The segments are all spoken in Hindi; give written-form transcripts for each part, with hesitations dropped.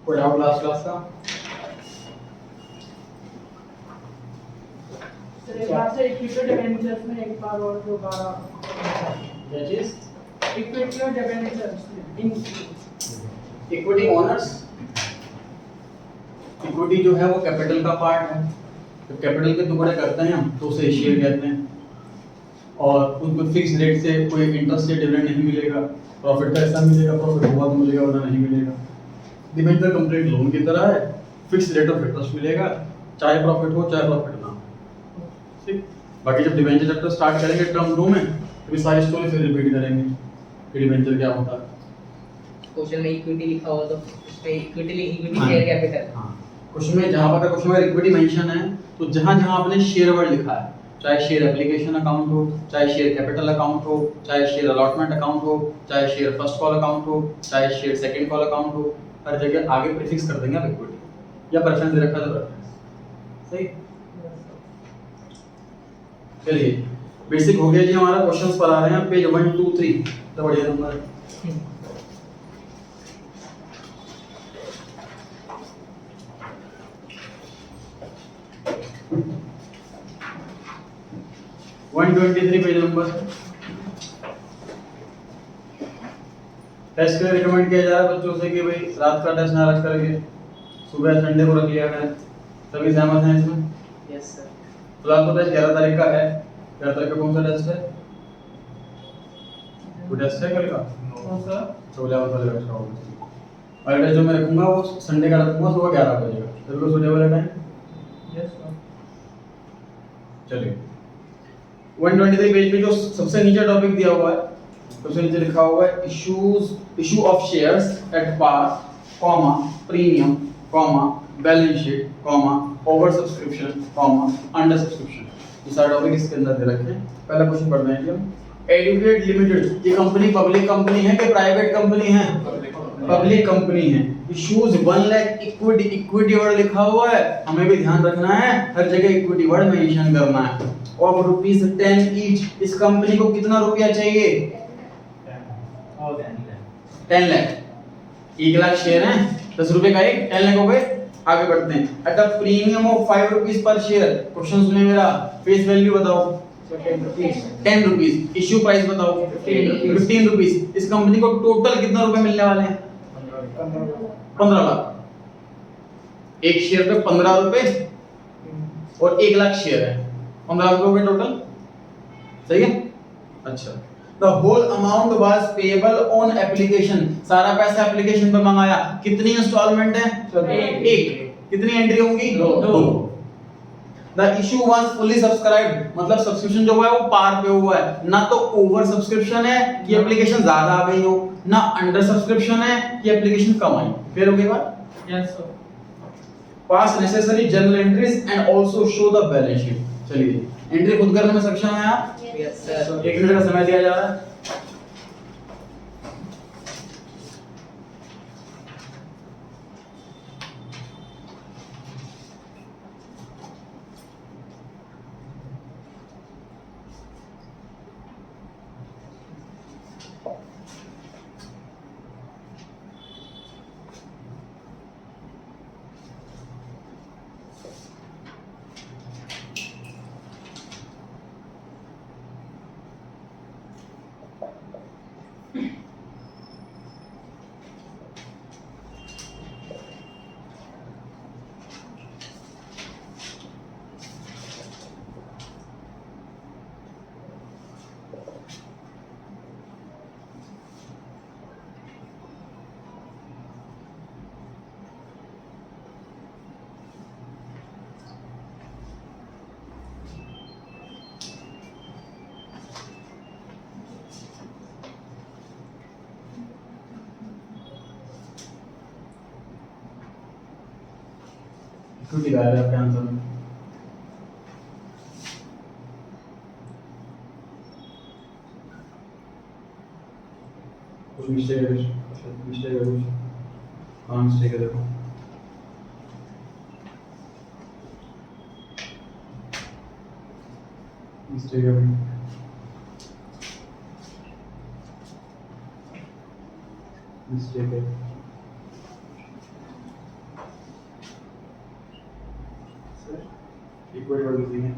कोई डाउट लास्ट क्लास का? सर एक बात से इक्विटी डिबेंचर्स में एक बार और दोबारा क्या चीज? इक्विटी और debentures in equity owners, equity जो है वो कैपिटल का पार्ट है, तो कैपिटल के टुकड़े करते हैं हम तो उसे शेयर कहते हैं, और उनको फिक्स रेट से कोई इंटरेस्ट या डिविडेंड नहीं मिलेगा, प्रॉफिट का हिस्सा मिलेगा, प्रॉफिट हुआ तो मिलेगा वरना नहीं मिलेगा। डिबेंचर कंप्लीट लोन की तरह है, फिक्स रेट ऑफ इंटरेस्ट मिलेगा, चाहे प्रॉफिट हो चाहे प्रॉफिट ना हो, ठीक। बाकी जब डिबेंचर चैप्टर स्टार्ट करेंगे टर्म 2 में तो भी सारी स्टोरी फिर रिपीट करेंगे कि डिबेंचर क्या होता है। क्वेश्चन में इक्विटी लिखा हुआ तो उसमें इक्विटी शेयर कैपिटल। हाँ, क्वेश्चन में जहाँ पर क्वेश्चन में इक्विटी मेंशन है तो जहाँ जहाँ आपने शेयर वर्ड लिखा है, चाहे शेयर एप्लीकेशन अकाउंट हो, चाहे शेयर कैपिटल अकाउंट हो, चाहे शेयर अलॉटमेंट अकाउंट हो, चाहे शेयर फर्स्ट कॉल अकाउंट हो, चाहे शेयर सेकंड कॉल अकाउंट हो, हर जगह आगे प्रीफिक्स कर देंगे आप इक्विटी या प्रेफरेंस दे रखा है तो प्रेफरेंस। सही। चलिए बेसिक हो गया जी हमारा। क्वेश्चंस पर आ रहे हैं पेज 1 2 3, तो बढ़िया नंबर है। One 123 page number. टेस्ट के लिए रिकमेंड किया जा रहा है बच्चों से कि भाई रात का टेस्ट ना रख करके सुबह संडे को रख लिया करें। सभी सहमत हैं इसमें? Yes sir. फिलहाल तो टेस्ट 11 तारीख का है। 11 तारीख को कौन सा टेस्ट है? कोई टेस्ट है कल का? कौन सा? 16 वाला टेस्ट होगा। और टेस्ट जो मैं रखूंगा वो संडे का रखूंगा सुबह 11 बजे का। सभी को सुटेबल है टाइम? Yes sir. चलिए 123 पेज पे जो सबसे नीचे टॉपिक दिया हुआ है, सबसे नीचे लिखा हुआ है issue of shares at par, comma premium, comma balance sheet, comma over subscription, comma under subscription. ये सारे टॉपिक इसके अंदर दे रखे हैं। पहला क्वेश्चन पढ़ रहे हैं हम। एडुकेट लिमिटेड, ये कंपनी पब्लिक कंपनी है कि प्राइवेट कंपनी है? पब्लिक कंपनी है। Issues 1 lakh equity, equity word लिखा हुआ है, हमें भी ध्यान रखना है, हर जगह इक्विटी वर्ड मेंशन करना है। ऑफ रुपीस 10 ईच, इस कंपनी को कितना रुपया चाहिए? 10 लाख। 1 लाख शेयर हैं, 10 रुपए का एक, 10 लाख हो गए। आगे बढ़ते हैं। At a premium of 5 rupees पर शेयर, क्वेश्चन सुने मेरा, फेस वैल्यू बताओ 10 रुपीस, इश्यू प्राइस बताओ 15 रुपीस। इस कंपनी को टोटल कितना रुपए मिलने वाले हैं? 15 लाख। एक शेयर पे 15 रुपए और 1 लाख शेयर है, 15 लाख रुपए टोटल। सही है? अच्छा। The whole amount was payable on application, सारा पैसा एप्लीकेशन पे मंगाया। कितनी इंस्टॉलमेंट है? एक। कितनी एंट्री होंगी? 2। The issue was fully subscribed, मतलब सब्सक्रिप्शन जो हुआ है वो पार पे हुआ है, ना तो ओवर सब्सक्रिप्शन है कि एप्लीकेशन ज्यादा आ गई हो, ना अंडर सब्सक्रिप्शन है कि एप्लीकेशन कम आई। फिर हो गई बात? Yes sir. Pass necessary journal entries and also show the balance sheet. चलिए एंट्री खुद करने में सक्षम है आप? Yes sir. 1 मिनट का समय दिया जा रहा है। छुट्टी गायब है आपके आंसर में। कुछ मिस्टेक है, मिस्टेक है कुछ। हाँ मिस्टेक है, देखो मिस्टेक है भाई। मिस्टेक है। इक्विटी होल्ड लिखेंगे।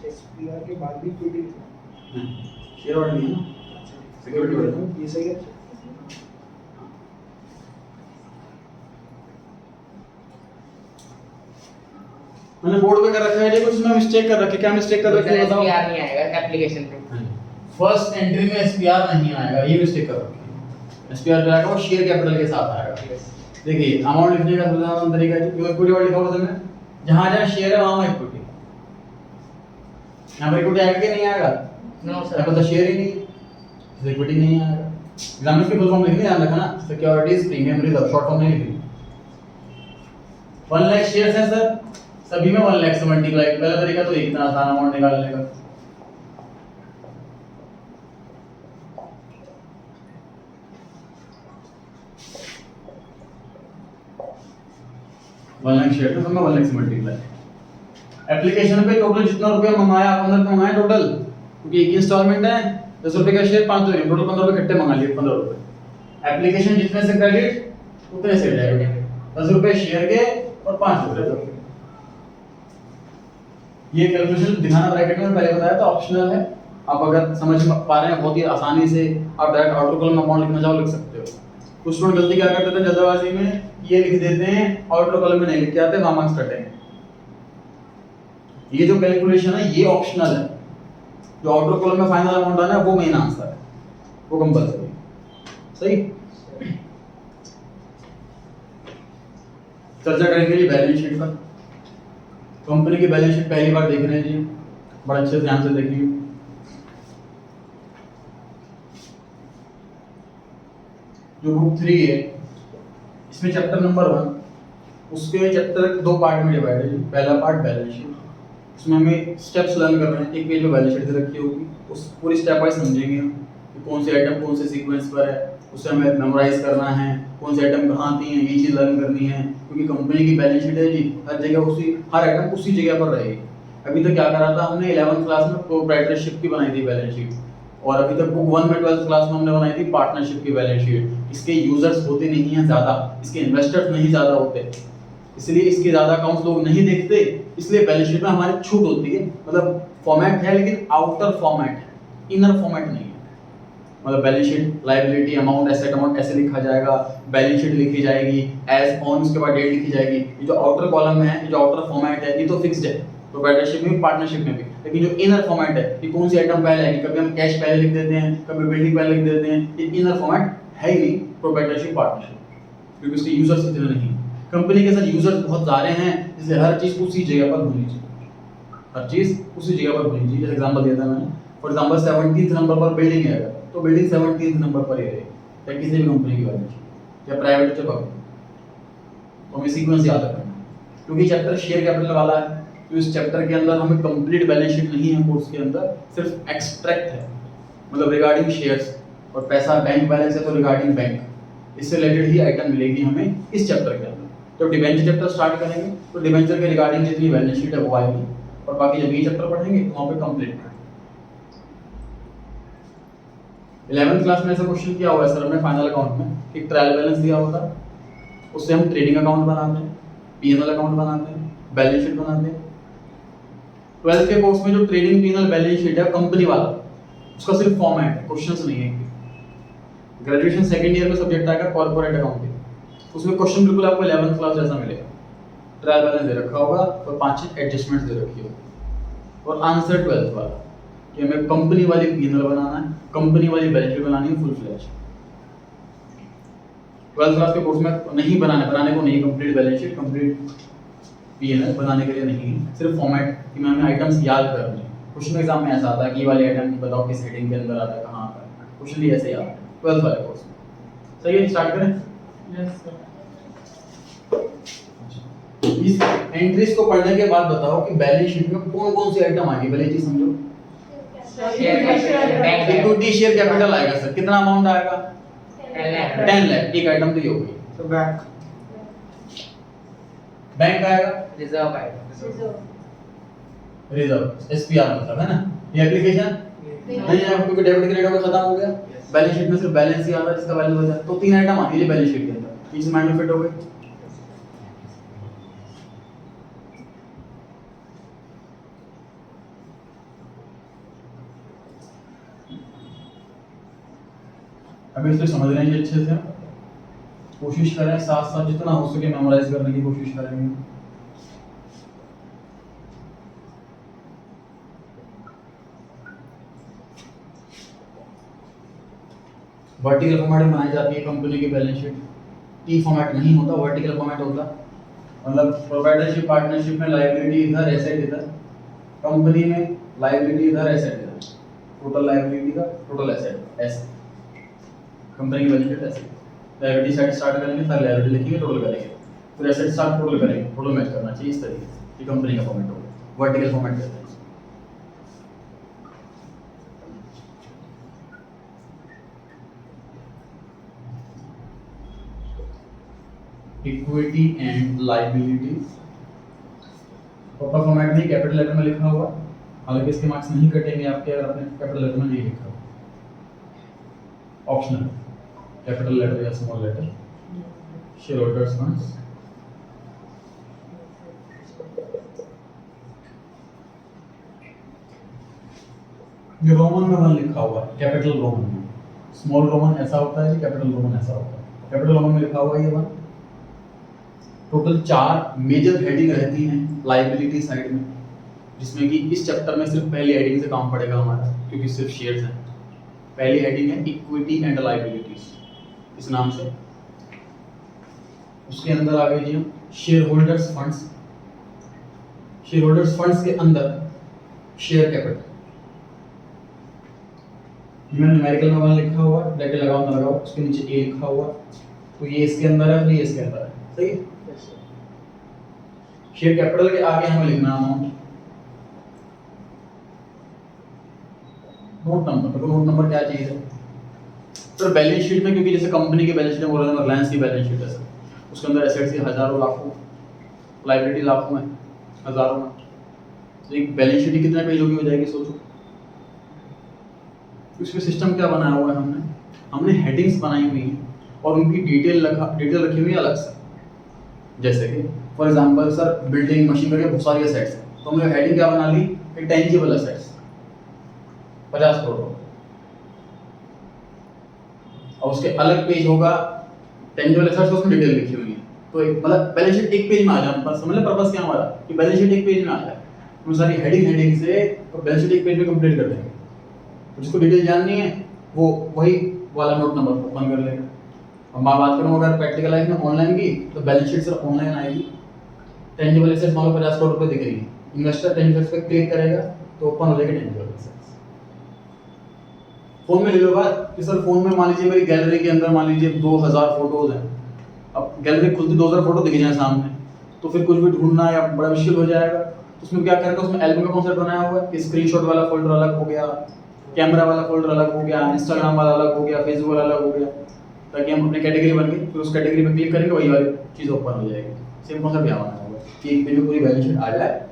एसपीआर के बाद भी इक्विटी शेयर होल्ड नहीं है ना, सिक्योरिटी होल्ड है। ये सही है। मैंने बोर्ड पे कर रखा है, कुछ मैं मिस्टेक कर रखी। क्या मिस्टेक कर रखी है बताओ? SPR नहीं आएगा एप्लीकेशन पे। फर्स्ट एंट्री में एसपीआर नहीं आएगा, ये मिस्टेक कर रखी है। एसपीआर जो आएगा वो शेयर कैपिटल के साथ आएगा। देखिए अमाउंट लिखने का दूसरा तरीका है कि इक्विटी वाली लिखा हुआ है, जहां जहां शेयर है वहां इक्विटी। यहां पर इक्विटी आएगा कि नहीं आएगा? नो यहाँ सर। पर तो शेयर ही नहीं है, इक्विटी नहीं आएगा। एग्जाम में फुल फॉर्म लिखनी ध्यान रखना, securities premium reserve, short form नहीं लिखनी। 1 लाख शेयर्स हैं सर, सभी में 1 लाख से मल्टीप्लाई। पहला तरीका तो इतना आसान अमाउंट निकालने का। वन लाख शेयर तो मैं 1 लाख से मल्टीप्लाई। एप्लीकेशन पे टोटल जितना रुपया मंगाया, 15 रुपये मंगाए टोटल, क्योंकि एक इंस्टॉलमेंट है 10 रुपए का शेयर 5 रुपये, टोटल 15 रुपये इकट्ठे मंगा लिए 15 रुपये। एप्लीकेशन जितने से क्रेडिट उतने से डेबिट, 10 रुपये शेयर के और 5 रुपये। ये कैलकुलेशन दिखाना ब्रैकेट में पहले बताया था, ऑप्शनल है। आप अगर समझ पा रहे हैं बहुत ही आसानी से आप डायरेक्ट ऑटो कॉलम में अमाउंट लिखना चाहो लिख सकते हो। कुछ स्टूडेंट गलती क्या करते थे जल्दबाजी में, ये लिख देते हैं ऑटो कॉलम में नहीं लिख के आते, वहां मार्क्स कटेंगे। ये जो कैलकुलेशन है ये ऑप्शनल है, जो ऑटो कॉलम में फाइनल अमाउंट आना है वो मेन आंसर है, वो कंपलसरी है। सही। चर्चा करेंगे जी बैलेंस शीट पर। कंपनी की बैलेंस शीट पहली बार देख रहे हैं जी, बड़ा अच्छे से ध्यान से देखिए। जो बुक 3 है इसमें चैप्टर नंबर 1, उसके चैप्टर 2 पार्ट में डिवाइड है जी। पहला पार्ट बैलेंस शीट, इसमें हमें स्टेप्स लर्न कर रहे हैं। एक पेज पे बैलेंस शीट दे रखी होगी, उस पूरी स्टेप वाइज समझेंगे हम कि कौन से आइटम कौन से सीक्वेंस पर है, उसे हमें मेमोराइज करना है, कौन से आइटम कहाँ आती हैं, ये चीज़ लर्न करनी है। क्योंकि कंपनी की बैलेंस शीट है जी, हर जगह उसी, हर आइटम उसी जगह पर रहेगी। अभी तक क्या करा था हमने 11th क्लास में प्रोप्राइटरशिप की बनाई थी बैलेंस शीट, और अभी तक बुक 1 में 12th क्लास में हमने बनाई थी पार्टनरशिप की बैलेंस शीट। इसके यूजर्स होते नहीं हैं ज़्यादा, इसके इन्वेस्टर्स नहीं ज़्यादा होते, इसलिए इसके ज़्यादा अकाउंट्स लोग नहीं देखते, इसलिए बैलेंस शीट में हमारी छूट होती है। मतलब फॉर्मेट है लेकिन आउटर फॉर्मेट है, इनर फॉर्मेट नहीं है। मतलब balance sheet liability amount asset amount ऐसे लिखा जाएगा, बैलेंस शीट लिखी जाएगी एज ऑन, उसके बाद डेट लिखी जाएगी। ये जो आउटर कॉलम है, ये जो आउटर फॉर्मेट है, ये तो फिक्स्ड है प्रोप्राइटरशिप में भी पार्टनरशिप में भी। लेकिन जो इनर फॉर्मेट है कि कौन सी आइटम पहले आएगी, कभी हम कैश पहले लिख देते हैं, कभी बिल्डिंग पहले लिख देते हैं, ये इनर फॉर्मेट है ही नहीं प्रोप्राइटरशिप पार्टनरशिप, क्योंकि उसके यूजर्स इतने नहीं। कंपनी के साथ यूजर्स बहुत सारे हैं, इसलिए हर चीज उसी जगह पर होनी चाहिए, हर चीज उसी जगह पर होनी चाहिए। जैसे एग्जांपल दिया था मैंने, फॉर एग्जांपल 17th नंबर पर बिल्डिंग है अगर, तो बिल्डिंग 17th नंबर पर ही रहेगी, या किसी भी कंपनी की बैलेंस शीट, या प्राइवेट से पकड़ो, तो हमें सीक्वेंस याद रखना है। क्योंकि चैप्टर शेयर कैपिटल वाला है, तो इस चैप्टर के अंदर हमें कंप्लीट बैलेंस शीट नहीं है कोर्स के अंदर, सिर्फ एक्सट्रैक्ट है, मतलब रिगार्डिंग शेयर्स, और पैसा बैंक बैलेंस है तो रिगार्डिंग बैंक, इससे रिलेटेड ही आइटम मिलेगी हमें इस चैप्टर के अंदर। तो डिबेंचर चैप्टर स्टार्ट करेंगे तो डिबेंचर के रिगार्डिंग जितनी बैलेंस शीट है वो आएगी, और बाकी जब ये चैप्टर पढ़ेंगे तो वहाँ पे कंप्लीट है। 11th क्लास में ऐसा क्वेश्चन किया हुआ है सर हमने फाइनल अकाउंट में, एक ट्रायल बैलेंस दिया होता है, उससे हम ट्रेडिंग अकाउंट बनाते हैं, पीएनएल अकाउंट बनाते हैं, बैलेंस शीट बनाते हैं। 12th के कोर्स में जो ट्रेडिंग पीएनएल बैलेंस शीट है कंपनी वाला, उसका सिर्फ फॉर्मेट है, क्वेश्चंस नहीं है। ग्रेजुएशन सेकंड ईयर में सब्जेक्ट आएगा कॉर्पोरेट अकाउंटिंग, उसमें क्वेश्चन बिल्कुल आपको 11th क्लास जैसा मिलेगा। ट्रायल बैलेंस दे रखा होगा और 5-6 एडजस्टमेंट्स दे रखी होगी, और आंसर 12th वाला कि हमें कंपनी वाली पीएनएल बनाना है, कंपनी वाली बैलेंस शीट बनानी है फुल फ्लैश। 12th क्लास के कोर्स में नहीं बनाने को नहीं, complete balance sheet complete PNL बनाने के लिए नहीं, सिर्फ फॉर्मेट कि मैं हमें आइटम्स याद करने हैं। क्वेश्चन एग्जाम में ऐसा आता है कि ये वाले आइटम की बताओ किस हेडिंग के अंदर आता है, कहाँ आता है, क्वेश्चन भी ऐसे याद है 12th वाले कोर्स में। सही है, स्टार्ट करें। Yes sir. इस एंट्रीज को पढ़ने के बाद बताओ कि बैलेंस शीट में कौन कौन सी आइटम आएगी, पहले चीज समझो। इक्विटी शेयर कैपिटल आएगा सर, कितना अमाउंट आएगा? 10 लाख, एक आइटम तो ये होगी। तो बैंक आएगा, रिजर्व आएगा, रिजर्व एसपीआर मतलब है ना, ये एप्लीकेशन नहीं है क्योंकि डेबिट क्रेडिट का खत्म हो गया, बैलेंस शीट में सिर्फ बैलेंस ही आता है जिसका वैल्यू बचा, तो 3 आइटम आती है बैलेंस शीट के अंदर, इस माइंड में फिट हो गए। अभी इसे समझ रहे हैं अच्छे से, कोशिश करें साथ साथ जितना हो सके मेमोराइज करने की कोशिश करेंगे। वर्टिकल फॉर्मेट में बनाई जाती है कंपनी की बैलेंस शीट, टी फॉर्मेट नहीं होता, वर्टिकल फॉर्मेट होता। मतलब प्रोप्राइटरशिप पार्टनरशिप में लायबिलिटी इधर, एसेट इधर, कंपनी में लायबिलिटी इधर, एसेट इधर, टोटल लायबिलिटी का टोटल एसेट ऐसे, कंपनी की बैलेंस शीट ऐसे, लायबिलिटी साइड स्टार्ट करेंगे, फिर लायबिलिटी लिखेंगे, टोटल करेंगे, फिर एसेट स्टार्ट टोटल करेंगे, टोटल मैच करना चाहिए इस तरीके से। ये कंपनी का फॉर्मेट होगा, वर्टिकल फॉर्मेट कहते हैं। Equity and liabilities proper format में कैपिटल लेटर में लिखा हुआ, हालांकि इसके मार्क्स नहीं कटेंगे आपके अगर आपने कैपिटल लेटर में नहीं लिखा हो, ऑप्शनल कैपिटल लेटर या small letter. Shareholders funds, ये रोमन में वन लिखा हुआ है, कैपिटल रोमन में, स्मॉल रोमन ऐसा होता है, कैपिटल रोमन ऐसा होता है। कैपिटल रोमन में लिखा हुआ है ये वन। टोटल 4 मेजर हेडिंग रहती हैं लायबिलिटी साइड में, जिसमें कि इस चैप्टर में सिर्फ पहली हेडिंग से काम पड़ेगा हमारा, क्योंकि सिर्फ शेयर्स हैं। पहली हेडिंग है इक्विटी एंड लायबिलिटीज, इस नाम से। उसके अंदर आगे जी हम share holders funds, share holders funds के अंदर शेयर कैपिटल, मैंने न्यूमेरिकल में वन लिखा हुआ है, ब्रैकेट लगाओ ना लगाओ, उसके नीचे ए लिखा हुआ, तो ये इसके अंदर है, फिर ये इसके अंदर है, सही है। शेयर कैपिटल के आगे हमें लिखना अमाउंट, नोट नंबर, तो नोट नंबर क्या चीज है सर? बैलेंस शीट में, क्योंकि जैसे कंपनी की बैलेंस शीट में बोल रहे हैं, रिलायंस की बैलेंस शीट है सर, उसके अंदर एसेट्स ही हजारों लाखों, लायबिलिटी लाखों में, हजारों में, तो एक बैलेंस शीट कितने पेज होगी हो जाएगी सोचो। उसमें सिस्टम क्या बनाया हुआ है हमने हेडिंग्स बनाई हुई हैं और उनकी डिटेल रखी हुई है अलग से। जैसे कि for example sir building machine करके बहुत सारी एसेट्स हैं, तो हमने हेडिंग क्या बना ली कि टेंजिबल एसेट्स 50 करोड़, और उसके अलग पेज होगा टेंजिबल एसेट्स, उसमें डिटेल लिखी हुई है। तो एक मतलब बैलेंस शीट एक पेज में आ जाए, बस समझ ले पर्पस क्या हमारा कि बैलेंस शीट एक पेज में आ जाए, तो सारी हेडिंग से तो बैलेंस शीट एक पेज में कंप्लीट कर देंगे। जिसको डिटेल जाननी है वो वही वाला नोट नंबर ओपन कर लेगा। अब मैं बात करूँ अगर प्रैक्टिकल लाइफ में ऑनलाइन की, तो बैलेंस शीट सिर्फ ऑनलाइन आएगी। टेंजिबल एसेट्स मान लो 50 करोड़ रुपए दिख रही है, इन्वेस्टर टेंजिबल एसेट्स पे क्लिक करेगा तो ओपन हो जाएगा टेंजिबल एसेट्स। फोन में ले लो बात कि सर फोन में मान लीजिए मेरी गैलरी के अंदर मान लीजिए 2000 फोटोज हैं, अब गैलरी खुलती 2000 फोटो दिख जाए सामने, तो फिर कुछ भी ढूंढना या बड़ा मुश्किल हो जाएगा। तो उसमें क्या करेंगे, उसमें एल्बम का कॉन्सेप्ट बनाया हुआ है कि स्क्रीनशॉट वाला फोल्डर अलग हो गया, कैमरा वाला फोल्डर अलग हो गया, इंस्टाग्राम वाला अलग हो गया, फेसबुक वाला अलग हो गया, ताकि हम अपनी कैटेगरी बन के फिर उस कैटेगरी पे क्लिक करेंगे वही वाली चीज़ ओपन हो जाएगी। सेम कॉन्सेप्ट यहाँ बनाया हुआ है कि एक पेज में पूरी बैलेंस शीट आ जाए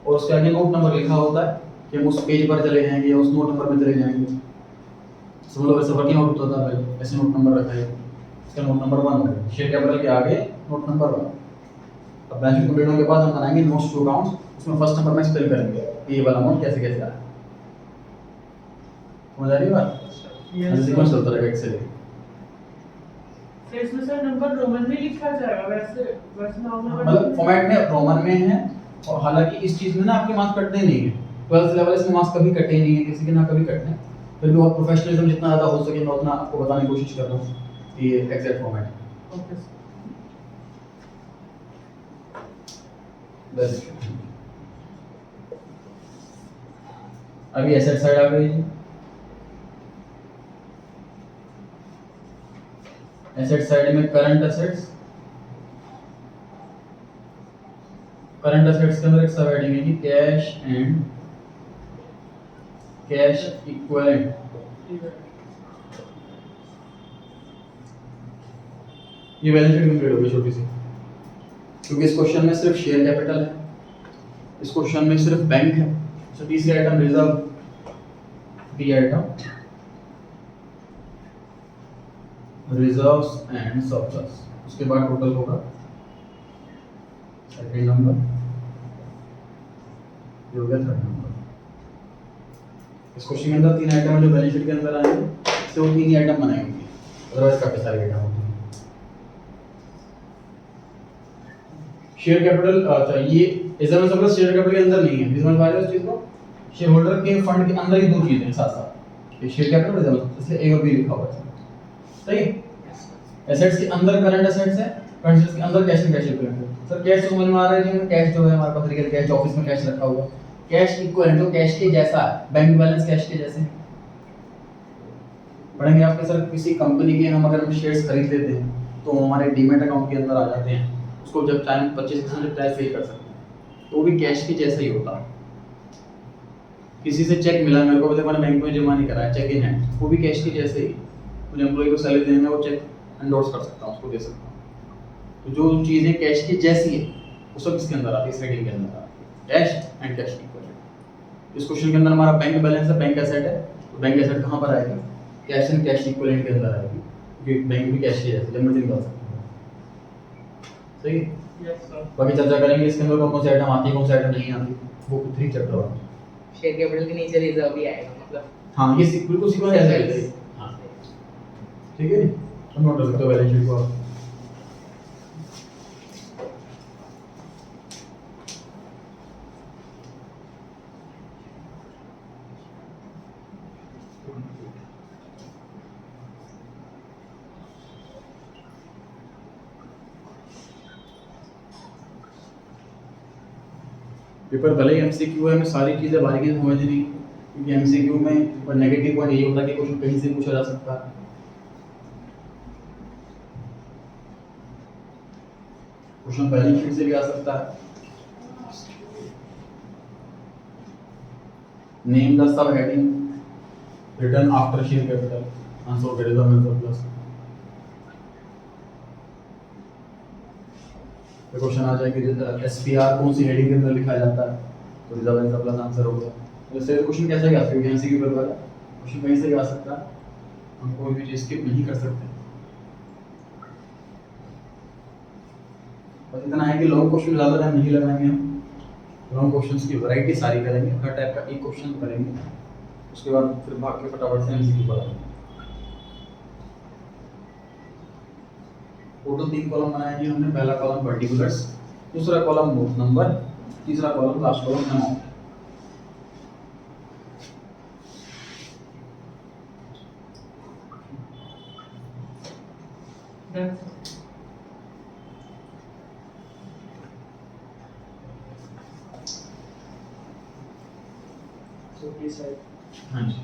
और उसके आगे नोट नंबर लिखा होता है कि हम उस पेज पर चले जाएंगे या उस नोट नंबर में चले जाएंगे। समझ लो वैसे वर्किंग नोट होता है पहले, ऐसे नोट नंबर रखा है, इसका नोट नंबर 1 हो गया, शेयर कैपिटल के आगे नोट नंबर 1। अब बैलेंस शीट कंप्लीट होने के बाद हम बनाएंगे नोट्स टू अकाउंट्स, उसमें फर्स्ट नंबर में एक्सप्लेन करेंगे कि ये वाला अमाउंट कैसे कैसे आया। समझ आ रही बात? ऐसे सीक्वेंस चलता रहेगा एक्सेल। तो इसमें सर नंबर रोमन में लिखा जाएगा, वैसे नॉर्मल मतलब फॉर्मेट में रोमन में है, और हालांकि इस चीज में ना आपके मार्क्स कटते नहीं है, 12th लेवल इसमें मार्क्स कभी कटे नहीं है, किसी के ना कभी कटने, फिर भी और प्रोफेशनलिज्म जितना ज़्यादा हो सके मैं उतना आपको बताने की कोशिश कर रहा हूँ कि ये एग्जैक्ट फॉर्मेट है। Okay sir. बस अभी एसेट साइड आ गई। एसेट साइड में करंट एसेट्स, करंट एसेट्स के अंदर एक सब हेडिंग है कि कैश एंड कैश इक्विवेलेंट। ये बैलेंस शीट कंप्लीट होगी छोटी सी, क्योंकि इस क्वेश्चन में सिर्फ शेयर कैपिटल है, इस क्वेश्चन में सिर्फ बैंक है। तो तीसरी item reserve, D item reserves and surplus, उसके बाद टोटल होगा सेकंड नंबर, ये हो गया थर्ड नंबर। इस क्वेश्चन के अंदर 3 आइटम है जो बैलेंस शीट के अंदर आएंगे। इससे वो 3 ही आइटम बनाए होंगे, अदरवाइज काफी सारे आइटम होंगे। शेयर कैपिटल, अच्छा ये एग्जाम्पल सब शेयर कैपिटल के अंदर नहीं है, समझ पा रहे हो इस चीज को? शेयर होल्डर के फंड के अंदर ही दो चीजें हैं साथ साथ, ये शेयर कैपिटल एग्जाम्पल, इसलिए ए और बी लिखा हुआ है, सही है? एसेट्स के अंदर करंट एसेट्स है, करंट एसेट्स के अंदर कैश एंड कैश इक्विवेलेंट है। सर कैश तो समझ में आ रहा है जी, कैश जो है हमारे पास रियल कैश, ऑफिस में कैश रखा हुआ, कैश इक्विवेलेंट तो कैश के जैसा है, बैंक बैलेंस कैश के जैसे है। पढ़ेंगे आपके सर किसी कंपनी के हम अगर हम शेयर्स खरीद लेते हैं तो हमारे डीमैट अकाउंट के अंदर आ जाते हैं, उसको जब चाहे 25% टैक्स पे कर सकते हैं, तो वो भी कैश के जैसा ही होता है। किसी से चेक मिला मेरे को, बोले मैंने बैंक में जमा नहीं कराया, चेक इन है, वो भी कैश के जैसे ही, मुझे एम्प्लॉय को सैलरी देने में वो चेक एंडोर्स कर सकता हूँ, उसको दे सकता हूँ। तो जो चीज़ें कैश की जैसी है वो सब इसके अंदर आती है, इस हेडिंग के अंदर आती है, कैश एंड कैश इक्विवेलेंट। इस क्वेश्चन के अंदर हमारा बैंक बैलेंस है, बैंक एसेट है, तो बैंक एसेट कहाँ पर आएगी? कैश एंड कैश इक्विवेलेंट के अंदर आएगी, क्योंकि बैंक भी कैश के जैसे लिमिट निकाल सकते हैं, सही है? Yes sir. बाकी चर्चा करेंगे इसके अंदर कौन सी आइटम आती है, कौन सी आइटम नहीं आती, वो 3 चैप्टर होगा। शेयर कैपिटल के नीचे रिजर्व भी आएगा, मतलब हाँ ये बिल्कुल सीक्वेंस ऐसा है, हाँ ठीक है नी, हम नोट कर सकते हो बैलेंस शीट को। पेपर भले ही एमसीक्यू है, हमें सारी चीजें बारीकी से समझनी नहीं, क्योंकि एमसीक्यू में और नेगेटिव पॉइंट ये होता है कि क्वेश्चन कहीं से पूछा जा सकता है। क्वेश्चन बैलेंस शीट से भी आ सकता है। Name the sub heading return after share capital, answer करें द मेथड प्लस। क्वेश्चन आ जाएगा एसपीआर कौन सी हेडिंग के अंदर लिखा जाता है, तो रिजर्व एंड सरप्लस आंसर होगा। वैसे क्वेश्चन कैसे भी आ सकता है, एमसीक्यू पेपर वाला क्वेश्चन कहीं से भी आ सकता है, हम कोई भी चीज स्किप नहीं कर सकते। बस इतना है कि लॉन्ग क्वेश्चन ज़्यादा टाइम नहीं लगाएंगे हम, लॉन्ग क्वेश्चंस की वैरायटी सारी करेंगे, हर टाइप का एक क्वेश्चन करेंगे, उसके बाद फिर भाग के फटाफट से एमसीक्यू पढ़ाएंगे। टोटल 3 कॉलम बनाए जी हमने, पहला कॉलम पर्टिकुलर्स, दूसरा कॉलम नोट नंबर, तीसरा column last column amount. So this side. हाँ जी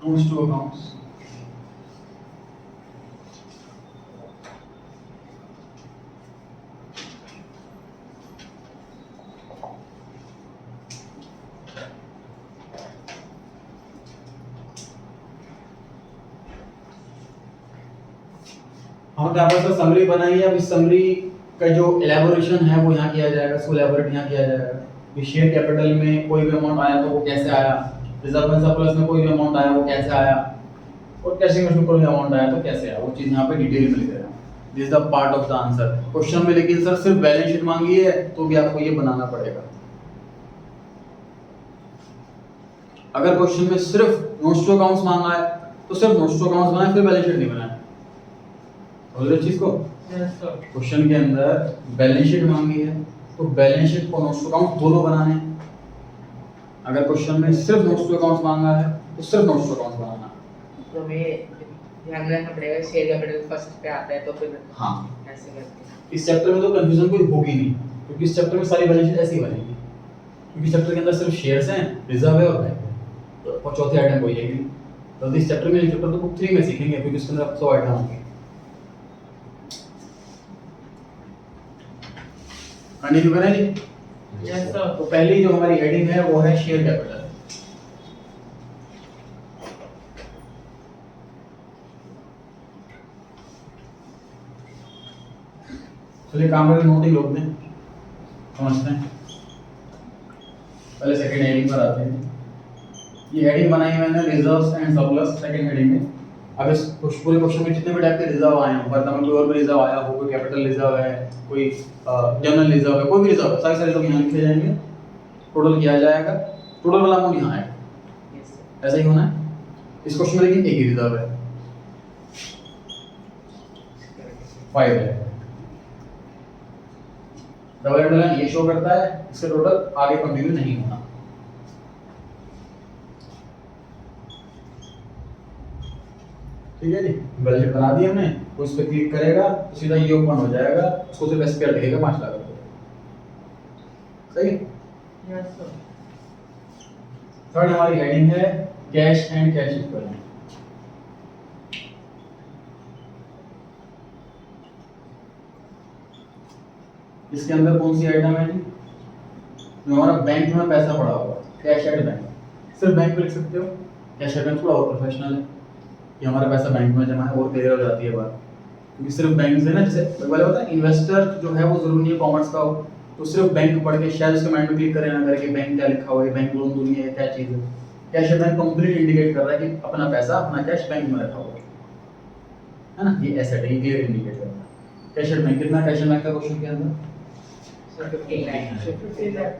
notes to accounts। हम यहाँ पर समरी बनाई है, अब इस समरी का जो एलैबोरेशन है वो यहाँ किया जाएगा, इसको एलैबोरेट यहाँ किया जाएगा कि शेयर कैपिटल में कोई भी अमाउंट आया तो वो कैसे आया, रिजर्व एंड सरप्लस में कोई भी अमाउंट आया वो कैसे आया, और कैश में कोई भी अमाउंट आया तो कैसे आया, वो चीज यहाँ पे डिटेल में लिख रहे हैं। This is the part of the answer question में, लेकिन सर सिर्फ बैलेंस शीट मांगी है तो भी आपको ये बनाना पड़ेगा। अगर क्वेश्चन में सिर्फ नोट्स टू अकाउंट्स मांगा है तो सिर्फ नोट्स टू अकाउंट्स बनाए, फिर बैलेंस शीट नहीं बनाए। समझ रहे चीज को? Yes sir. क्वेश्चन के अंदर बैलेंस शीट मांगी है तो बैलेंस शीट और नोट्स टू अकाउंट दोनों बनाने हैं। अगर क्वेश्चन में सिर्फ नोट्स टू अकाउंट्स मांगा है तो सिर्फ नोट्स टू अकाउंट्स बनाना। तो हमें ध्यान रखना पड़ेगा शेयर कैपिटल फर्स्ट पे आता है तो फिर हाँ ऐसे करते हैं। इस चैप्टर में तो कंफ्यूजन कोई होगी नहीं, क्योंकि इस चैप्टर में सारी बैलेंस शीट ऐसी ही बनेगी, क्योंकि चैप्टर के अंदर सिर्फ शेयर्स हैं, रिजर्व है और बैंक है, तो चौथी आइटम कोई है नहीं। तो इस चैप्टर में, चैप्टर तो बुक 3 में सीखेंगे, क्योंकि इसके अंदर 100 आइटम होंगे। कंटिन्यू करें जी। Yes sir. तो पहली जो हमारी हेडिंग है वो है शेयर कैपिटल। चलिए काम करके नोट ही लोग दें, समझते हैं। पहले सेकंड हेडिंग पर आते हैं। ये हेडिंग बनाई है मैंने reserves and surplus second heading में। अब इस पूरे क्वेश्चन में जितने भी टाइप के रिजर्व आए हैं, फॉर एग्जांपल कोई और भी रिजर्व आया हो, कोई कैपिटल रिजर्व है, कोई जनरल रिजर्व है, कोई भी रिजर्व है, सारे रिजर्व यहाँ लिखे जाएंगे, टोटल किया जाएगा, टोटल वाला अमाउंट यहाँ आएगा। Yes, sir. ऐसा ही होना है इस क्वेश्चन में, लेकिन एक ही रिजर्व है, 5 है। डबल अंडरलाइन ये शो करता है, इसका टोटल आगे कंटिन्यू नहीं होना। ठीक है जी, बैलेंस शीट बना दी हमने, तो इस पे क्लिक करेगा तो सीधा ये ओपन हो जाएगा, उसको सिर्फ एसपीआर दिखेगा 5 लाख रुपए। सही। Yes sir. थर्ड हमारी हेडिंग है कैश एंड कैश इक्विवेलेंट। इसके अंदर कौन सी आइटम है जी? जो हमारा बैंक में पैसा पड़ा हुआ, कैश एट बैंक, सिर्फ बैंक पे लिख सकते हो। कैश एट बैंक थोड़ा और प्रोफेशनल है कि हमारा पैसा बैंक में जमा है, और क्लियर हो जाती है बात, क्योंकि सिर्फ बैंक से ना, जैसे पहले होता है इन्वेस्टर जो है वो जरूरी नहीं है कॉमर्स का हो, तो सिर्फ बैंक पढ़ के शायद उसके माइंड में क्लिक करें ना करके बैंक क्या लिखा हुआ है, बैंक लोन दूंगी है, क्या चीज़ है। Cash at bank complete indicate कर रहा है कि अपना पैसा, अपना कैश बैंक में रखा हुआ है ना, ये एसेट है, ये क्लियर इंडिकेट कर रहा है। कैश एट बैंक कितना, कैश एट बैंक का क्वेश्चन के अंदर Sir, 15 lakh. 15 लाख।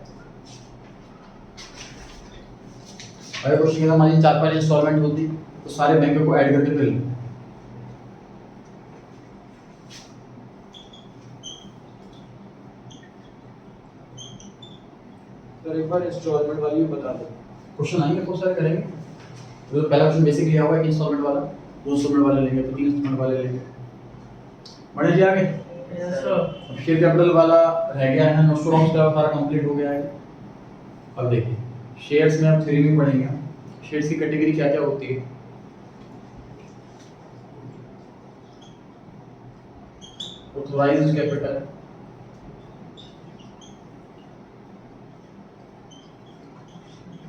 अगर क्वेश्चन के अंदर मान लीजिए 4-5 इंस्टॉलमेंट होती तो सारे बैंकों को ऐड करके फिर सर एक बार इंस्टॉलमेंट वाली भी बता दो। क्वेश्चन आएंगे, बहुत सारे करेंगे। तो पहला क्वेश्चन बेसिक लिया हुआ है, इंस्टॉलमेंट वाला, 2 इंस्टॉलमेंट वाले लेंगे तो 3 इंस्टॉलमेंट वाले लेंगे। बढ़े जी आगे। Yes sir. शेयर कैपिटल वाला रह गया है, नोट का सारा कंप्लीट हो गया है। अब देखिए शेयर्स में आप थ्योरी में पढ़ेंगे, शेयर्स की कैटेगरी क्या क्या होती है। Authorised capital,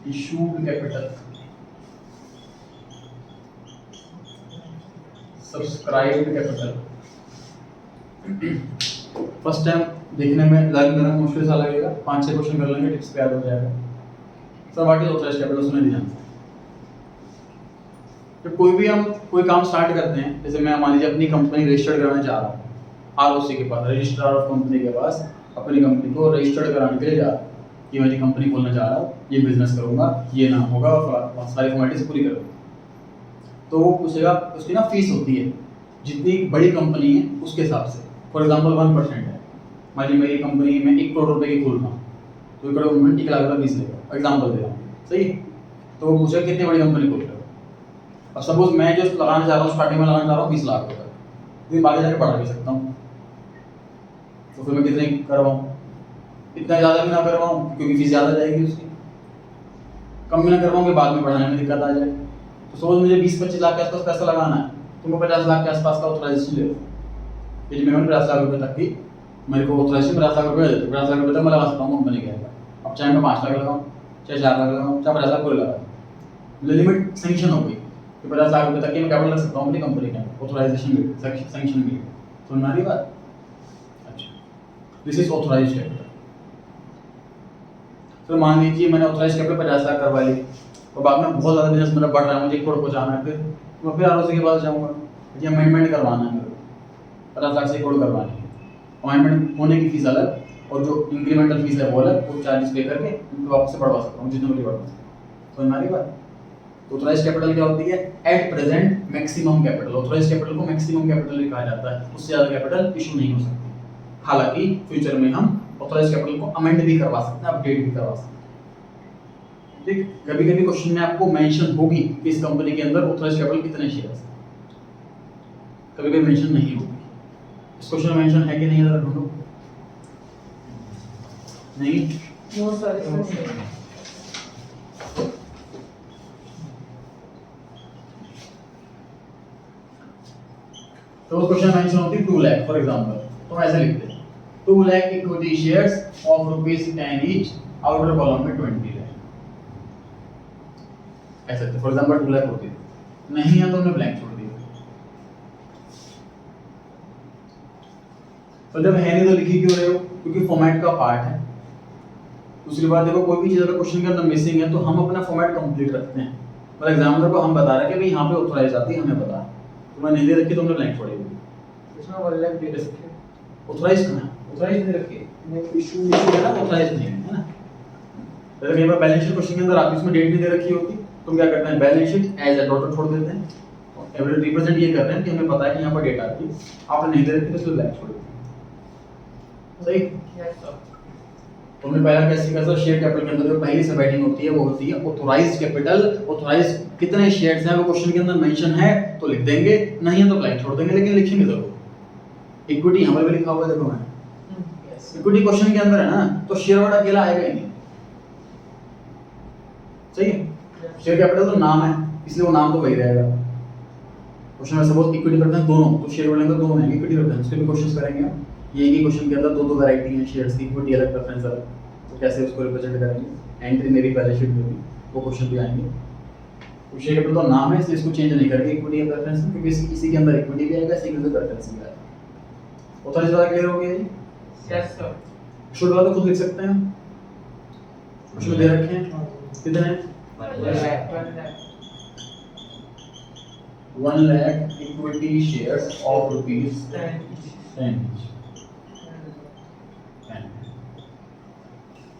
issued capital, subscribed capital. First time देखने में लर्न करना मुश्किल सा लगेगा, 5-6 क्वेश्चन कर लेंगे, टिप्स पे याद हो जाएगा। Sir what is authorised capital, सुने ध्यान से। जब कोई काम स्टार्ट करते हैं, जैसे मैं मान लीजिए अपनी कंपनी रजिस्टर्ड कराने जा रहा हूँ आरओसी के पास, रजिस्ट्रार ऑफ कंपनी के पास, अपनी कंपनी को रजिस्टर्ड कराने के लिए जा रहा हूँ कि मैं ये कंपनी खोलना चाह रहा हूँ, ये बिजनेस करूँगा, ये नाम होगा, और सारी फॉर्मेलिटीज पूरी करूँगा। तो वो पूछेगा, उसकी ना फीस होती है, जितनी बड़ी कंपनी है उसके हिसाब से। फॉर एग्जाम्पल 1% है, मान लीजिए मेरी कंपनी में 1 करोड़ रुपए की खोल रहा हूँ, तो 1 करोड़ में 1 लाख रुपये फीस लेगा, एग्जाम्पल दे रहा हूँ, सही। तो वो पूछेगा कितनी बड़ी कंपनी खोल रहे हो। अब सपोज मैं जो लगाना चाह रहा हूँ, स्टार्टिंग में लगाना चाह रहा हूँ 20 लाख रुपये, लेकिन आगे जाके बढ़ा भी सकता हूँ, तो फिर मैं कितने करवाऊँ, इतना ज़्यादा भी ना करवाऊँ क्योंकि फीस ज़्यादा जाएगी उसकी, कम भी ना करवाऊँ कि बाद में बढ़ाने में दिक्कत आ जाए। तो सपोज मुझे 20-25 लाख के आसपास पैसा लगाना है, तो मैं 50 लाख के आसपास का ऑथराइजेशन ले लूँ, यदि मैं 50 लाख रुपये तक की मेरे को ऑथराइजेशन 50 लाख रुपये देते, 50 लाख रुपये तक मैं लगा सकता हूँ कंपनी के अंदर। अब चाहे मैं 5 लाख लगाऊँ, चाहे 4 लाख लगाऊँ, चाहे 50 लाख पूरे लगाऊँ, लिमिट सैंक्शन हो गई कि 50 लाख रुपये तक की मैं कैपिटल रख सकता हूँ अपनी कंपनी के अंदर, ऑथराइजेशन सैंक्शन मिली। समझ में आ रही बात? अच्छा, दिस इज ऑथराइज्ड कैपिटल। तो मान लीजिए मैंने ऑथराइज्ड कैपिटल 50 लाख करवा ली, और बाद में बहुत ज़्यादा बिजनेस मेरा बढ़ रहा है, मुझे 1 करोड़ पहुँचाना है, फिर मैं फिर आरओसी के पास जाऊँगा, ये अमेंडमेंट करवाना है मेरे को, 50 लाख से 1 करोड़ करवानी है। अमेंडमेंट होने की फीस अलग, और जो इंक्रीमेंटल फीस है वो अलग, वो चार्जेस पे करके उनको वापस से बढ़वा सकता हूँ जितने मुझे बढ़वा सकता हूँ। तो हमारी बात, तो ऑथराइज्ड कैपिटल क्या होती है? At present maximum capital. Authorised capital को मैक्सिमम कैपिटल भी कहा जाता है, उससे ज़्यादा कैपिटल इशू नहीं हो सकती। हालांकि फ्यूचर में हम ऑथराइज्ड कैपिटल को अमेंड भी करवा सकते हैं, अपडेट भी करवा सकते हैं। ठीक, कभी कभी क्वेश्चन में आपको मेंशन होगी कि इस कंपनी के अंदर ऑथराइज्ड कैपिटल कितने शेयर्स हैं, कभी कभी मेंशन नहीं होगी। इस क्वेश्चन में मेंशन है कि नहीं, जरा ढूंढो। नहीं, नो सर, इसमें तो उस क्वेश्चन में मेंशन होती है 2 लाख फॉर एग्जांपल, तो ऐसे लिखते हैं 2 lakh equity shares of ₹10 each, outer column में 20 लाख, ऐसे फॉर एग्जांपल 2 लाख होती है। नहीं है तो हमने ब्लैंक छोड़ दिया। तो जब है नहीं तो लिखी क्यों रहे हो? क्योंकि फॉर्मेट का पार्ट है, दूसरी बात देखो, कोई भी चीज़ अगर क्वेश्चन के अंदर मिसिंग है तो हम अपना फॉर्मेट कंप्लीट रखते हैं। मतलब एग्जामिनर को हम बता रहे हैं कि भाई यहाँ पे ऑथराइज आती है, हमें पता है, तुमने नहीं दे रखी तो हमने ब्लैंक छोड़ी हुई। इसमें 1 लाख दे रखे ऑथराइज कहाँ है? ऑथराइज नहीं रखी है, इशू है ना, ऑथराइज नहीं है ना। जैसे कई बार बैलेंस शीट क्वेश्चन के अंदर आती है, उसमें डेट नहीं दे रखी होती, तो क्या करते हैं, balance sheet as a daughter छोड़ देते हैं, एवरेज रिप्रेजेंट ये कर रहे हैं कि हमें पता है कि यहाँ पर डेट आती है, आपने नहीं दे रखी तो इसको ब्लैंक छोड़ देते हैं। सही। Yes sir. तुमने पहला क्या सीखा सर, शेयर कैपिटल के अंदर जो पहली सब हेडिंग होती है वो होती है ऑथराइज्ड कैपिटल। ऑथराइज कितने शेयर्स हैं वो क्वेश्चन के अंदर मेंशन है तो लिख देंगे, नहीं है तो ब्लैंक छोड़ देंगे, लेकिन लिखेंगे जरूर। इक्विटी यहाँ पर भी लिखा हुआ है, देखो मैं यस इक्विटी क्वेश्चन के अंदर है ना, तो शेयर वर्ड अकेला आएगा ही नहीं। सही है। शेयर कैपिटल तो नाम है, इसलिए वो नाम तो वही रहेगा। क्वेश्चन में सपोज इक्विटी करते हैं दोनों, तो शेयर वर्ड के अंदर दोनों हैं, इक्विटी करते हैं, उसके भी क्वेश्चंस करेंगे हम। ये एक ही क्वेश्चन के अंदर दो वैरायटी हैं शेयर्स की, इक्विटी अलग, प्रेफरेंस अलग, तो कैसे उसको रिप्रेजेंट करेंगे, एंट्री मेरी बैलेंस शीट में भी वो क्वेश्चन भी आएंगे। तो शेयर कैपिटल तो नाम है, इसलिए इसको चेंज नहीं करेंगे इक्विटी या प्रेफरेंस, क्योंकि इसी के अंदर इक्विटी भी आएगा, इसी के अंदर प्रेफरेंस भी आएगा। ऑथराइज वाला क्लियर हो गया जी? Yes sir. शुड वाला तो खुद लिख सकते हैं, उसमें दे रखे हैं कितने, 1 lakh equity shares of rupees 10।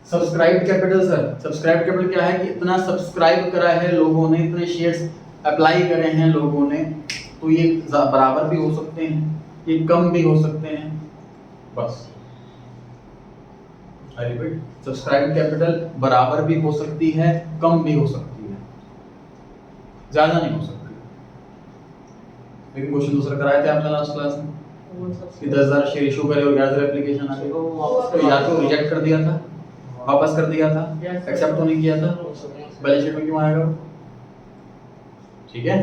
Subscribe capital sir, subscribe capital क्या है कि इतना सब्सक्राइब करा है लोगों ने, इतने शेयर्स अप्लाई करे हैं लोगों ने, तो ये बराबर भी हो सकते हैं, ये कम भी हो सकते हैं, बस। आई रिपीट, सब्सक्राइब कैपिटल बराबर भी हो सकती है, कम भी हो सकती है, ज्यादा नहीं हो सकती। लेकिन क्वेश्चन दूसरा कराए थे आपने लास्ट क्लास में कि 10,000 शेयर इशू करे और 11,000 एप्लीकेशन आ गई, तो या तो रिजेक्ट कर दिया था, वापस कर दिया था, एक्सेप्ट तो नहीं किया था, बैलेंस शीट में क्यों आएगा? ठीक है।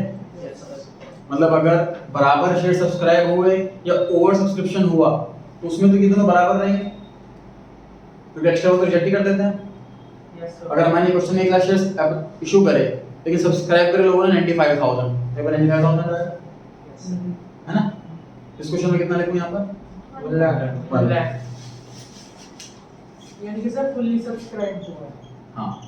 मतलब अगर बराबर शेयर सब्सक्राइब हुए या ओवर सब्सक्रिप्शन हुआ तो उसमें तो कितने बराबर रहेंगे, क्योंकि एक्स्ट्रा वो तो रिजेक्ट ही कर देते हैं। अगर मैंने क्वेश्चन में 1 लाख शेयर्स इशू करे लेकिन सब्सक्राइब करे लोगों ने 95,000, पेपर 95,000 रहेगा, है ना। इस क्वेश्चन में कितना लिखूं यहाँ पर? 1 लाख। यानी कि सर फुल्ली सब्सक्राइब हुआ है। हाँ।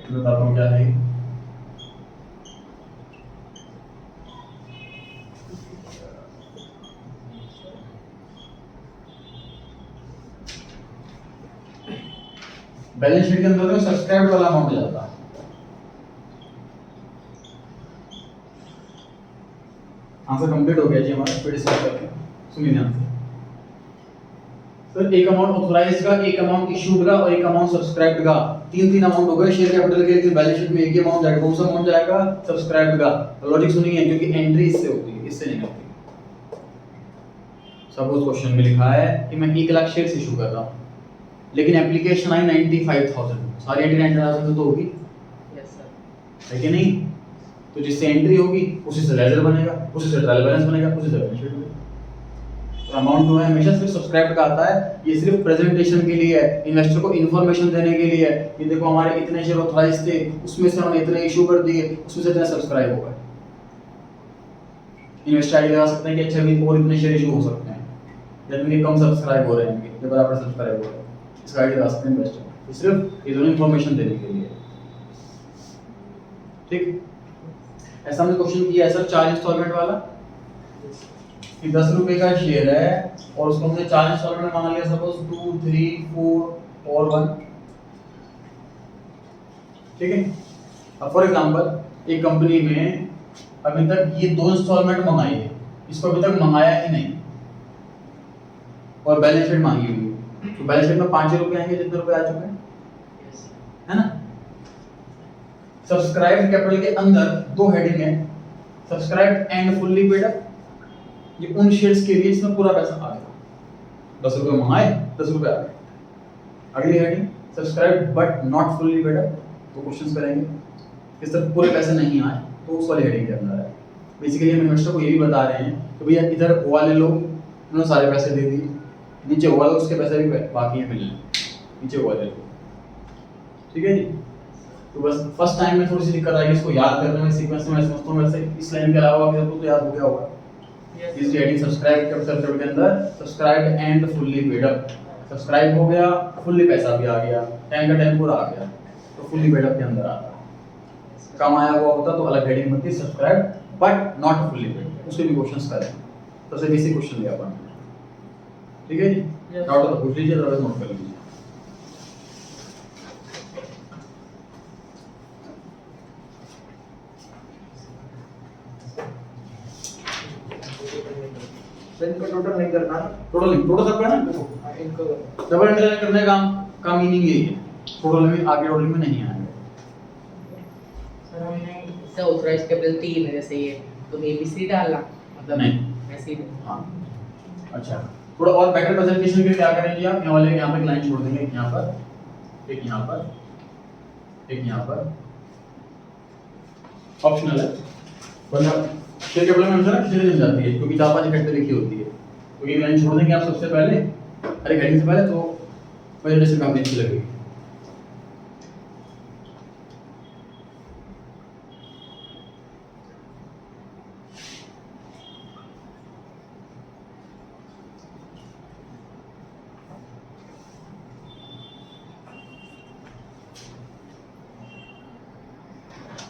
बताता हूँ क्या है। बैलेंस शीट के अंदर तो सब्सक्राइब वाला अमाउंट जाता है। आंसर कंप्लीट हो गया जी हमारा, फिर डिस्कस करते हैं, सुनिए ध्यान से। तो एक अमाउंट ऑथराइज्ड का, एक अमाउंट इशूड का और एक अमाउंट सब्सक्राइब्ड का, तीन अमाउंट हो गए शेयर कैपिटल के, लेकिन बैलेंस शीट में एक ही अमाउंट जाएगा। कौन सा अमाउंट जाएगा? सब्सक्राइब्ड का। लॉजिक सुनिए, क्योंकि एंट्री इससे होती है, इससे नहीं होती। सपोज क्वेश्चन में लिखा है कि मैं 1 लाख शेयर्स इशू कर रहा हूं, लेकिन एप्लीकेशन आई 95,000, सारी एंट्री 95,000 तो होगी, यस सर। है कि नहीं? तो जिससे एंट्री होगी उसी से लेजर बनेगा, उसी से ट्रायल बैलेंस बनेगा, उसी से बैलेंस शीट बनेगा। तो अमाउंट जो है हमेशा सिर्फ सब्सक्राइब का आता है, ये सिर्फ प्रेजेंटेशन के लिए है, इन्वेस्टर को इन्फॉर्मेशन देने के लिए है कि देखो हमारे इतने शेयर ऑथराइज थे, उसमें से हमने इतने इशू कर दिए, उसमें से इतने सब्सक्राइब हो गए। इन्वेस्टर आइडिया लगा सकते हैं कि अच्छा भी और इतने शेयर इशू हो सकते हैं, या इतने कम सब्सक्राइब हो रहे हैं, इतने बराबर सब्सक्राइब हो रहे हैं, इसका आइडिया लगा सकते हैं इन्वेस्टर। सिर्फ ये दोनों इन्फॉर्मेशन देने के लिए, ठीक। ऐसा हमने क्वेश्चन किया है सर 4 इंस्टॉलमेंट वाला कि 10 रुपए का शेयर है और उसको हमने 4 इंस्टॉलमेंट मान लिया, सपोज 2, 3, 4 और 1, ठीक है। अब फॉर एग्जांपल एक कंपनी में अभी तक ये 2 इंस्टॉलमेंट मंगाई है, इसको अभी तक मंगाया ही नहीं और बैलेंस शीट मांगी हुई है, तो बैलेंस शीट में 5 रुपए आएंगे जितने रुपए आ चुके हैं, है ना। सब्सक्राइब्ड कैपिटल के अंदर 2 हेडिंग है, subscribed and fully paid up, ये उन शेयर्स के लिए इसमें पूरा पैसा आ गया, 10 रुपए मंगाए 10 रुपए आ गए। अगली heading subscribed but not fully paid up, तो क्वेश्चंस करेंगे इस तरह पूरे पैसे नहीं आए तो उस वाली हेडिंग के अंदर है। बेसिकली हम इन्वेस्टर को ये भी बता रहे हैं कि भैया इधर वो वाले लोग उन्होंने सारे पैसे दे दिए, नीचे वो वाले उसके पैसे भी बाकी हैं मिलने, नीचे वो वाले लोग, ठीक है जी। तो बस फर्स्ट टाइम में थोड़ी सी दिक्कत आएगी इसको याद करने में, सीक्वेंस में मैं समझता हूं, वैसे इस लाइन के अलावा बाकी सबको तो याद हो गया होगा, Yes. Is getting subscribe capital के अंदर subscribe and fully paid up. Subscribe हो गया, फुल्ली पैसा भी आ गया, 10 का 10 पूरा आ गया, तो फुल्ली पेड अप के अंदर आता है। कम आया हुआ होता तो अलग हेडिंग होती subscribe but not fully paid. उसके भी क्वेश्चंस करें तो से बेसिक क्वेश्चन लिया अपन, ठीक है जी। Yes. डाउट तो पूछ लीजिए, अदरवाइज नोट कर लीजिए। सर इनका टोटल नहीं करना ना? टोटल सब करना है देखो। हाँ, इनको करना। डबल इंटरलाइन करने का मीनिंग यही है, टोटल में आगे टोटल में नहीं आएगा। सर हमने इससे ऑथराइज्ड कैपिटल 3 है जैसे ये, तो एबीसी डालना मतलब नहीं। ऐसे ही। हाँ अच्छा, थोड़ा और बेटर प्रेजेंटेशन के लिए क्या करेंगे आप, यहाँ वाले यहाँ पे एक लाइन छोड़ देंगे, एक यहाँ पर, एक यहाँ पर, एक यहाँ पर, ऑप्शनल है, वरना शेयर कैपिटल में हमेशा किसी दिन जाती है क्योंकि 4-5 इकट्ठे लिखी होती है, तो ये लाइन छोड़ देंगे आप सबसे पहले, अरे हेडिंग से पहले, तो प्रेजेंटेशन काफी अच्छी लगेगी।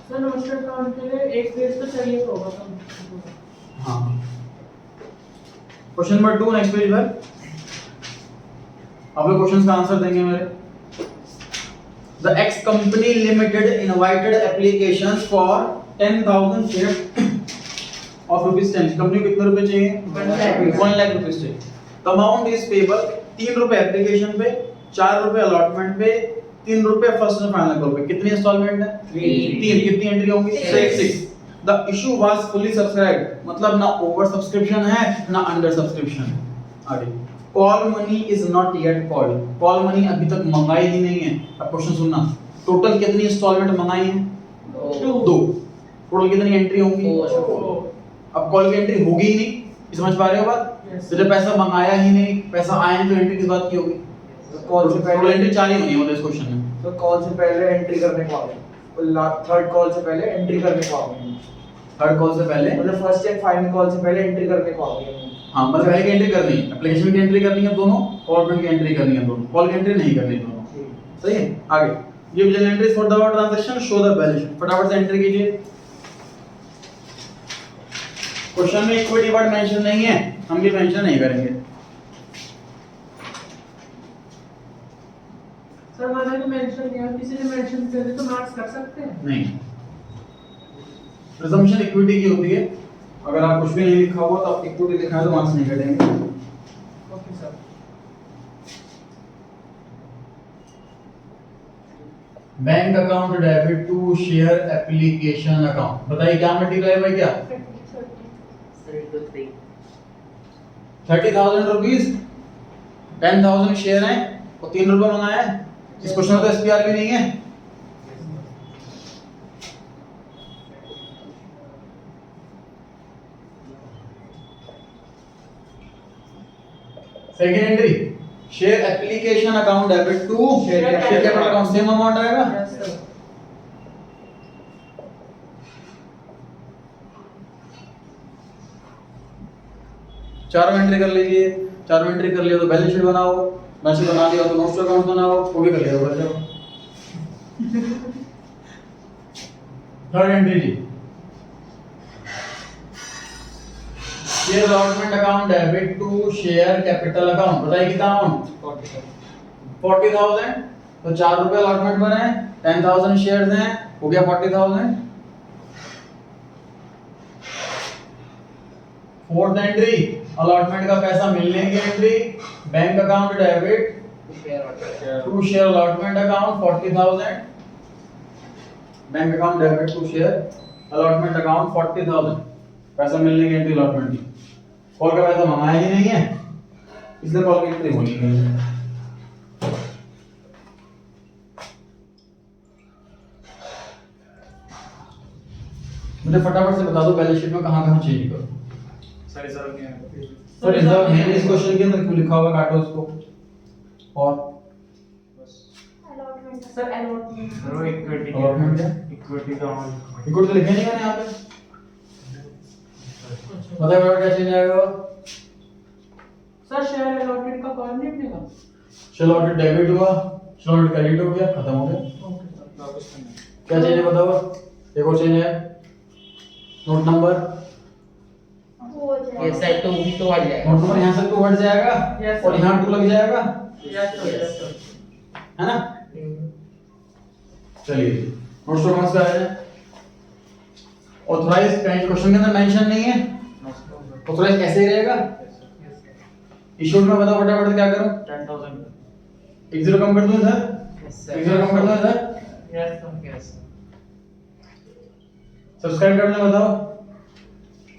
सर नमस्कार अकाउंट के लिए एक पेज तो चाहिए होगा कम। हाँ, क्वेश्चन नंबर 2 नेक्स्ट पेज पर आप लोग क्वेश्चंस का आंसर देंगे मेरे। The X company limited invited applications for 10,000 shares of rupees 10। Company को कितने रुपए चाहिए? 1 लाख रुपए चाहिए। The amount is payable 3 रुपए एप्लीकेशन पे, 4 रुपए अलॉटमेंट पे, 3 रुपए फर्स्ट एंड फाइनल कॉल पे। कितनी इंस्टॉलमेंट है? 3। कितनी एंट्री होंगी? 6। The issue was fully subscribed, मतलब ना ओवर सब्सक्रिप्शन है ना अंडर सब्सक्रिप्शन है। आगे call money is not yet called, call money अभी तक मंगाई ही नहीं है। अब क्वेश्चन सुनना, टोटल कितनी इंस्टॉलमेंट मंगाई है? 2। टोटल कितनी एंट्री होंगी? 4। अब कॉल की एंट्री होगी ही नहीं, समझ पा रहे हो बात? Yes. तो जब पैसा मंगाया ही नहीं, पैसा आया नहीं, तो एंट्री किस बात की होगी? कॉल से टोटल पहले एंट्री 4 ही होनी है मतलब इस क्वेश्चन में। तो कॉल से पहले एंट्री करने को आ गए और थर्ड कॉल से पहले एंट्री करने को आ गए, थर्ड कॉल से पहले, मतलब फर्स्ट एंड फाइनल कॉल से पहले एंट्री करने को आ गए। हाँ मतलब पहले की एंट्री करनी है, एप्लीकेशन की एंट्री करनी है दोनों, कॉल की एंट्री करनी है दोनों, कॉल की एंट्री नहीं करनी दोनों। सही है। आगे give general entries for the transaction, show the balance sheet. फटाफट से एंट्री कीजिए। क्वेश्चन में इक्विटी वर्ड मेंशन नहीं है, हम भी मेंशन नहीं करेंगे। सर मैंने तो मेंशन किया, किसी ने मेंशन कर दिया तो मार्क्स कर सकते हैं? नहीं, प्रिजम्पशन इक्विटी की होती है, अगर आप कुछ भी नहीं लिखा हुआ तो आप इक्विटी लिखा है तो मार्क्स नहीं कटेंगे। Okay sir. Bank account debit to share application account, बताइए क्या मल्टीप्लाई बाय क्या? सर इनको 3। 30,000 रुपीस, 10,000 शेयर हैं और 3 रुपए मंगाया है। इस क्वेश्चन में तो एसपीआर भी नहीं है। Second entry, share application account debit to share capital account, same amount आएगा। Yes sir. चारों एंट्री कर लीजिए, चारों एंट्री कर लिया तो बैलेंस शीट बनाओ, बैलेंस शीट बना लिया तो नोट्स अकाउंट बनाओ, वो भी कर लिया तो कर जाओ। Third entry ji, share allotment account debit to share capital account, बताइए कितना अमाउंट? 40,000। तो 4 रुपए अलॉटमेंट बने, 10,000 शेयर्स हैं, हो गया 40,000। फोर्थ एंट्री, अलॉटमेंट का पैसा मिलने की entry, bank account debit to share allotment account 40,000, bank account debit to share allotment account 40,000, पैसा मिलने की एंट्री अलॉटमेंट की। कॉल का पैसा मंगाया ही नहीं है, इसलिए कॉल की एंट्री होनी नहीं है। मुझे फटाफट से बता दो बैलेंस शीट में कहां-कहां चेंज करो। सर रिजर्व क्या है? तो रिजर्व है इस क्वेश्चन के अंदर, क्यों लिखा हुआ काटो उसको। और सर अलॉटमेंट। सर वो इक्विटी अलॉटमेंट क्या? इक्विटी का अमाउंट। इक्विटी तो लिखे नहीं मैंने यहाँ पे। अच्छा बताओ बेटा क्या चेंज आएगा? सर शेयर अलॉटेड का कौन नहीं देगा? शेयर अलॉटेड डेबिट हुआ, शेयर अलॉटेड क्रेडिट हो गया, खत्म हो गया। Okay sir. वापस करना है। क्या चेंज है बताओ? एक और चेंज है, नोट नंबर, ये साइड तो भी तो आ जाएगा। नोट नंबर यहाँ से 2 हट जाएगा Yes, और sir. यहाँ 2 लग जाएगा, यस सर, यस सर। है ना? चलिए नोट्स तो समझ में आया। ऑथराइज क्वेश्चन के अंदर मेंशन नहीं है, ऑथराइज ऐसे ही रहेगा। इशूड में बताओ फटाफट क्या करूं? 10,000 एक जीरो कम कर दूं इधर, यस एक जीरो कम कर दूं इधर। Yes sir. यस सब्सक्राइब करने बताओ।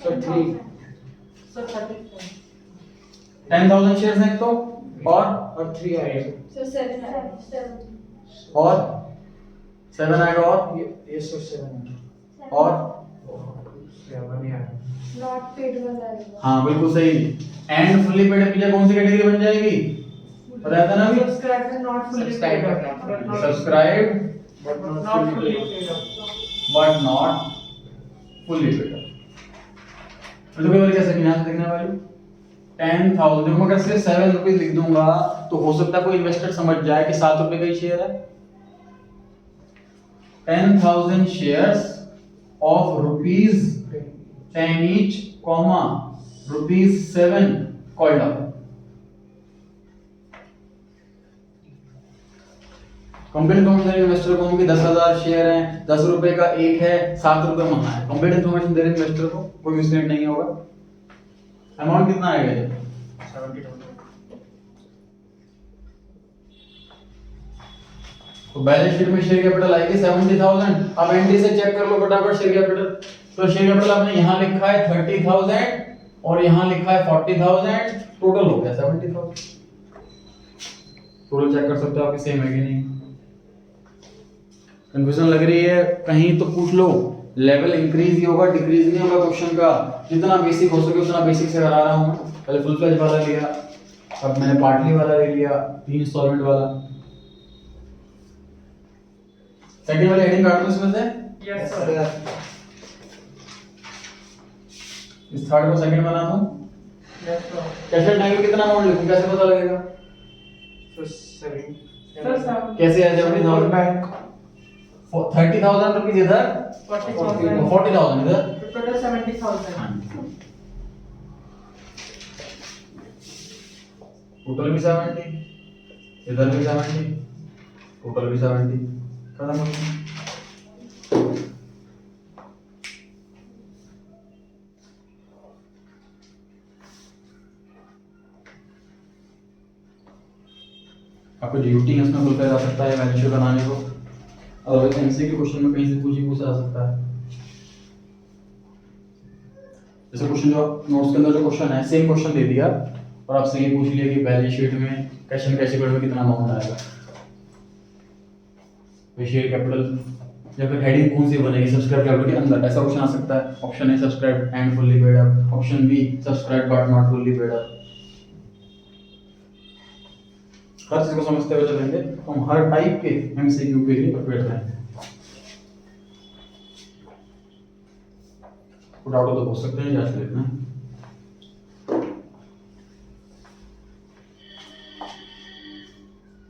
सर 3 सर 30 10,000 शेयर्स हैं तो, और 3 आएगा So 7. और 7 आएगा, और ये सर 7 है और 7 ही आएगा। Not paid वाला है। हाँ बिल्कुल सही। एंड फुल्ली पेड पीछे कौन सी कैटेगरी बन जाएगी? बताया था ना अभी, subscribe and not fully Subscribe paid but not fully subscribe but not fully paid. But not fully paid. तो कोई कैसे यहाँ से देखने वाली 10,000 देखो, अगर सिर्फ 7 रुपीज लिख दूंगा तो हो सकता है कोई इन्वेस्टर समझ जाए कि 7 रुपए का ही शेयर है। 10,000 shares of ₹10 each, comma ₹7 called up। Complete information investor को कि 10,000 शेयर हैं, 10 रुपए का एक है, 7 रुपए महंगा है। कंप्लीट इन्फॉर्मेशन दे रहे इन्वेस्टर को, कोई मिसलीड नहीं होगा। अमाउंट कितना आएगा ये? 70,000 तो बैलेंस शीट में शेयर कैपिटल आएगी 70,000। अब एंट्री से चेक कर लो फटाफट शेयर कैपिटल। तो शेयर कैपिटल आपने यहाँ लिखा है 30,000 और यहाँ लिखा है 40,000, टोटल हो गया 70,000। टोटल चेक कर सकते हो आपके सेम है कि नहीं। कंफ्यूजन लग रही है कहीं तो पूछ लो। लेवल इंक्रीज ही होगा, डिक्रीज नहीं होगा क्वेश्चन का। जितना बेसिक हो सके उतना बेसिक से करा रहा हूँ। पहले फुल फ्लेज वाला लिया, अब मैंने पार्टली वाला ले लिया, 3 इंस्टॉलमेंट वाला। सेकंड वाली हेडिंग काट दो इसमें से। Yes sir. इस थर्ड को सेकंड बना दूं। Yes sir. कैसे टाइम कितना अमाउंट लिखूं, कैसे पता लगेगा? सर 7 सर सर कैसे आ जाए 70,000 बैंक 30,000 रुपीस इधर, 40,000 40,000 इधर। टोटल 70,000। टोटल भी 70, इधर भी 70, टोटल भी 70। खत्म हो गया। आपको ड्यूटी है उसमें खुलकर जा सकता है बैलेंस शीट बनाने को, और एमसीक्यू क्वेश्चन में कहीं से पूछ आ सकता है। जैसे क्वेश्चन जो नोट्स के अंदर जो क्वेश्चन है, सेम क्वेश्चन दे दिया और आपसे ये पूछ लिया कि बैलेंस शीट में कैश एंड कैश इक्विवलेंट में कितना अमाउंट आएगा। शेयर कैपिटल या फिर हेडिंग कौन सी बनेगी सब्सक्राइब कैपिटल के अंदर, ऐसा क्वेश्चन आ सकता है। Option A subscribe and fully paid up, option B subscribe but not fully paid up. हर चीज को समझते हुए चलेंगे तो हम हर टाइप के एमसीक्यू के लिए प्रिपेयर रहेंगे। डाउट हो तो पूछ सकते हैं, जांच लेते हैं।